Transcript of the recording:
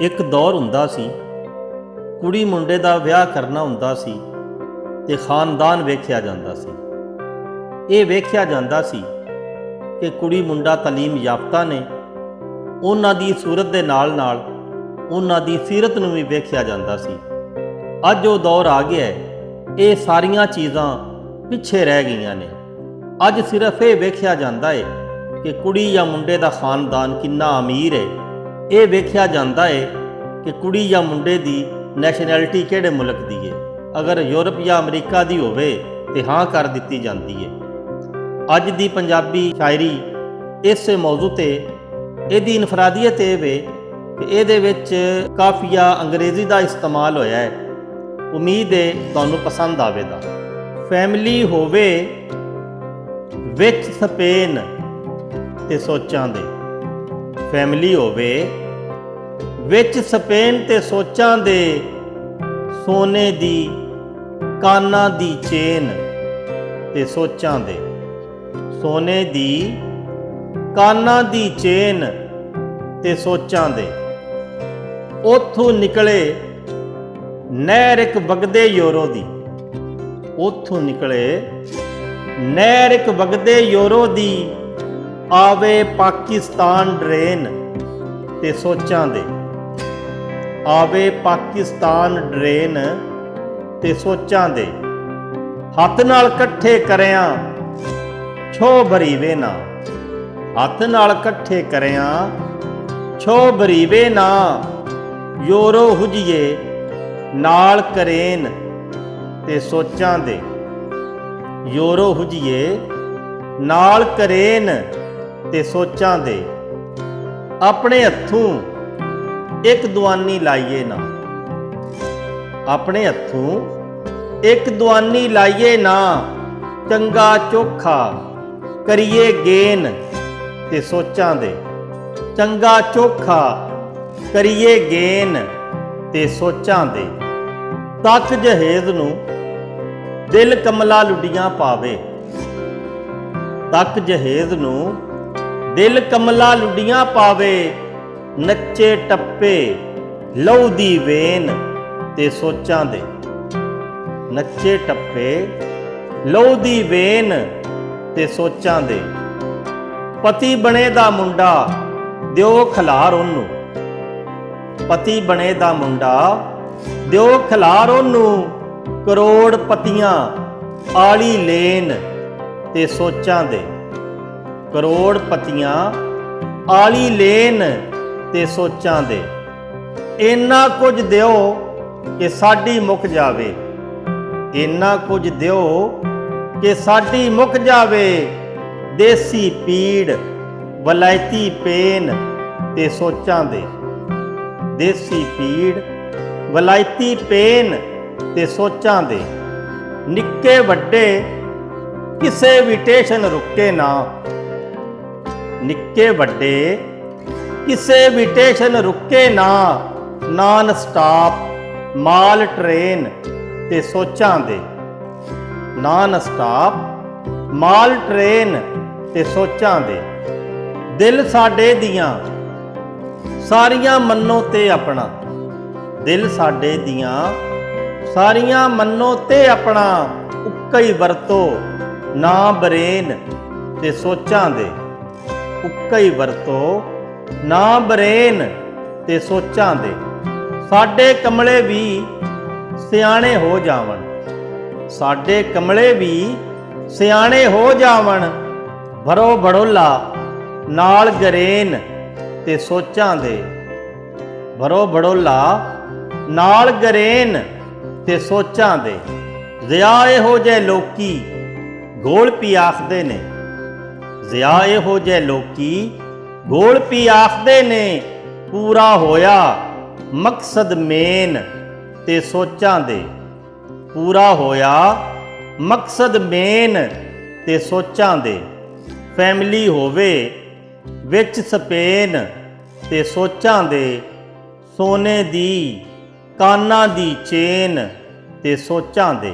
ਇੱਕ ਦੌਰ ਹੁੰਦਾ ਸੀ, ਕੁੜੀ ਮੁੰਡੇ ਦਾ ਵਿਆਹ ਕਰਨਾ ਹੁੰਦਾ ਸੀ ਤੇ ਖਾਨਦਾਨ ਵੇਖਿਆ ਜਾਂਦਾ ਸੀ। ਇਹ ਵੇਖਿਆ ਜਾਂਦਾ ਸੀ ਕਿ ਕੁੜੀ ਮੁੰਡਾ ਤਾਲੀਮ ਯਾਫਤਾ ਨੇ, ਉਹਨਾਂ ਦੀ ਸੂਰਤ ਦੇ ਨਾਲ ਉਹਨਾਂ ਦੀ ਸੀਰਤ ਨੂੰ ਵੀ ਵੇਖਿਆ ਜਾਂਦਾ ਸੀ। ਅੱਜ ਉਹ ਦੌਰ ਆ ਗਿਆ ਹੈ, ਇਹ ਸਾਰੀਆਂ ਚੀਜ਼ਾਂ ਪਿੱਛੇ ਰਹਿ ਗਈਆਂ ਨੇ। ਅੱਜ ਸਿਰਫ ਇਹ ਵੇਖਿਆ ਜਾਂਦਾ ਹੈ ਕਿ ਕੁੜੀ ਜਾਂ ਮੁੰਡੇ ਦਾ ਖਾਨਦਾਨ ਕਿੰਨਾ ਅਮੀਰ ਹੈ। ਇਹ ਵੇਖਿਆ ਜਾਂਦਾ ਹੈ ਕਿ ਕੁੜੀ ਜਾਂ ਮੁੰਡੇ ਦੀ ਨੈਸ਼ਨੈਲਿਟੀ ਕਿਹੜੇ ਮੁਲਕ ਦੀ ਹੈ। ਅਗਰ ਯੂਰਪ ਜਾਂ ਅਮਰੀਕਾ ਦੀ ਹੋਵੇ ਤੇ ਹਾਂ ਕਰ ਦਿੱਤੀ ਜਾਂਦੀ ਹੈ। ਅੱਜ ਦੀ ਪੰਜਾਬੀ ਸ਼ਾਇਰੀ ਇਸ ਮੌਜੂ ਤੇ ਇਹਦੀ ਇਨਫਰਾਦੀਅਤ ਇਹ ਵੇ ਕਿ ਇਹਦੇ ਵਿੱਚ ਕਾਫੀਆ ਅੰਗਰੇਜ਼ੀ ਦਾ ਇਸਤੇਮਾਲ ਹੋਇਆ ਹੈ। ਉਮੀਦ ਹੈ ਤੁਹਾਨੂੰ ਪਸੰਦ ਆਵੇਗਾ। ਫੈਮਿਲੀ ਹੋਵੇ ਵਿੱਚ ਸਪੇਨ ਤੇ ਸੋਚਾਂ ਦੇ, ਫੈਮਿਲੀ ਹੋਵੇ ਵਿੱਚ ਸਪੇਨ ਤੇ ਸੋਚਾਂ ਦੇ, ਸੋਨੇ ਦੀ ਕਾਨਾਂ ਦੀ ਚੇਨ ਤੇ ਸੋਚਾਂ ਦੇ, ਸੋਨੇ ਦੀ ਕਾਨਾਂ ਦੀ ਚੇਨ ਤੇ ਸੋਚਾਂ ਦੇ। ਉੱਥੋਂ ਨਿਕਲੇ ਨਹਿਰ ਇੱਕ ਵਗਦੇ ਯੂਰੋ ਦੀ, ਉੱਥੋਂ ਨਿਕਲੇ ਨਹਿਰ ਇੱਕ ਵਗਦੇ ਯੂਰੋ ਦੀ, ਆਵੇ ਪਾਕਿਸਤਾਨ ਡਰੇਨ ਤੇ ਸੋਚਾਂ ਦੇ, ਆਵੇ ਪਾਕਿਸਤਾਨ ਡਰੇਨ ਤੇ ਸੋਚਾਂ ਦੇ। ਹੱਥ ਨਾਲ ਇਕੱਠੇ ਕਰਿਆ ਛੋ ਭਰੀਵੇ ਨਾ, ਹੱਥ ਨਾਲ ਇਕੱਠੇ ਕਰਿਆ ਛੋ ਭਰੀਵੇ ਨਾ, ਯੂਰੋ ਹੁਜੀਏ ਨਾਲ ਕਰੇਨ ਤੇ ਸੋਚਾਂ ਦੇ, ਯੂਰੋ ਹੁਜੀਏ ਨਾਲ ਕਰੇਨ ਤੇ ਸੋਚਾਂ ਦੇ। ਆਪਣੇ ਹੱਥੋਂ ਇੱਕ ਦੁਆਨੀ ਲਾਈਏ ਨਾ, ਆਪਣੇ ਹੱਥੋਂ ਇੱਕ ਦੁਆਨੀ ਲਾਈਏ ਨਾ, ਚੰਗਾ ਚੋਖਾ ਕਰੀਏ ਗੇਨ ਤੇ ਸੋਚਾਂ ਦੇ, ਚੰਗਾ ਚੋਖਾ ਕਰੀਏ ਗੇਨ ਤੇ ਸੋਚਾਂ ਦੇ। ਤੱਕ ਜਹੇਜ਼ ਨੂੰ ਦਿਲ ਕਮਲਾ ਲੁੱਡੀਆਂ ਪਾਵੇ, ਤੱਕ ਜਹੇਜ਼ ਨੂੰ ਦਿਲ ਕਮਲਾ ਲੁੱਡੀਆਂ ਪਾਵੇ, ਨੱਚੇ ਟੱਪੇ ਲਹੂ ਦੀ ਵੇਨ ਤੇ ਸੋਚਾਂ ਦੇ, ਨੱਚੇ ਟੱਪੇ ਲਹੂ ਦੀ ਵੇਨ ਤੇ ਸੋਚਾਂ ਦੇ। ਪਤੀ ਬਣੇ ਦਾ ਮੁੰਡਾ ਦਿਓ ਖਿਲਾਰ ਉਹਨੂੰ, ਪਤੀ ਬਣੇ ਦਾ ਮੁੰਡਾ ਦਿਓ ਖਿਲਾਰ ਉਹਨੂੰ, ਕਰੋੜ ਪਤੀਆਂ ਆਲੀ ਲੇਨ ਤੇ ਸੋਚਾਂ ਦੇ, ਕਰੋੜ ਪਤੀਆਂ ਆਲੀ ਲੇਨ ਤੇ ਸੋਚਾਂ ਦੇ। ਇੰਨਾ ਕੁਝ ਦਿਓ ਕਿ ਸਾਡੀ ਮੁੱਕ ਜਾਵੇ, ਇੰਨਾ ਕੁਝ ਦਿਓ ਕਿ ਸਾਡੀ ਮੁੱਕ ਜਾਵੇ, ਦੇਸੀ ਪੀੜ ਵਲਾਇਤੀ ਪੇਨ ਤੇ ਸੋਚਾਂ ਦੇ, ਦੇਸੀ ਪੀੜ ਵਲਾਇਤੀ ਪੇਨ ਤੇ ਸੋਚਾਂ ਦੇ। ਨਿੱਕੇ ਵੱਡੇ ਕਿਸੇ ਵੀ ਟੇਸ਼ਨ ਰੁਕੇ ਨਾ, ਨਿੱਕੇ ਵੱਡੇ ਕਿਸੇ ਵੀ ਟੇਸ਼ਨ ਰੁਕੇ ਨਾ, ਨਾਨ ਸਟਾਪ ਮਾਲ ਟ੍ਰੇਨ ਤੇ ਸੋਚਾਂ ਦੇ, ਨਾਨ ਸਟਾਪ ਮਾਲ ਟ੍ਰੇਨ ਤੇ ਸੋਚਾਂ ਦੇ। ਦਿਲ ਸਾਡੇ ਦੀਆਂ ਸਾਰੀਆਂ ਮੰਨੋ ਤੇ ਆਪਣਾ, ਦਿਲ ਸਾਡੇ ਦੀਆਂ ਸਾਰੀਆਂ ਮੰਨੋ ਤੇ ਆਪਣਾ, ਉੱਕਾ ਹੀ ਵਰਤੋ ਨਾ ਬਰੇਨ ਤੇ ਸੋਚਾਂ ਦੇ, ਉੱਕਾ ਹੀ ਵਰਤੋ ਨਾ ਬਰੇਨ ਤੇ ਸੋਚਾਂ ਦੇ। ਸਾਡੇ ਕਮਲੇ ਵੀ ਸਿਆਣੇ ਹੋ ਜਾਵਣ, ਸਾਡੇ ਕਮਲੇ ਵੀ ਸਿਆਣੇ ਹੋ ਜਾਵਣ, ਭਰੋ ਭੜੋਲਾ ਨਾਲ ਗਰੇਨ ਤੇ ਸੋਚਾਂ ਦੇ, ਭਰੋ ਭੜੋਲਾ ਨਾਲ ਗਰੇਨ ਤੇ ਸੋਚਾਂ ਦੇ। ਜ਼ਿਆ ਇਹੋ ਜਿਹੇ ਲੋਕੀ ਗੋਲ ਪੀ ਆਖਦੇ ਨੇ, ਜ਼ਿਆ ਇਹੋ ਜਿਹੇ ਲੋਕੀ ਗੋਲ ਪੀ ਆਖਦੇ ਨੇ, ਪੂਰਾ ਹੋਇਆ ਮਕਸਦ ਮੇਨ ਤੇ ਸੋਚਾਂ ਦੇ, ਪੂਰਾ ਹੋਇਆ ਮਕਸਦ ਮੇਨ ਤੇ ਸੋਚਾਂ ਦੇ। ਫੈਮਿਲੀ ਹੋਵੇ ਵਿੱਚ ਸਪੇਨ ਤੇ ਸੋਚਾਂ ਦੇ, ਸੋਨੇ ਦੀ ਕਾਨਾਂ ਦੀ ਚੇਨ ਤੇ ਸੋਚਾਂ ਦੇ।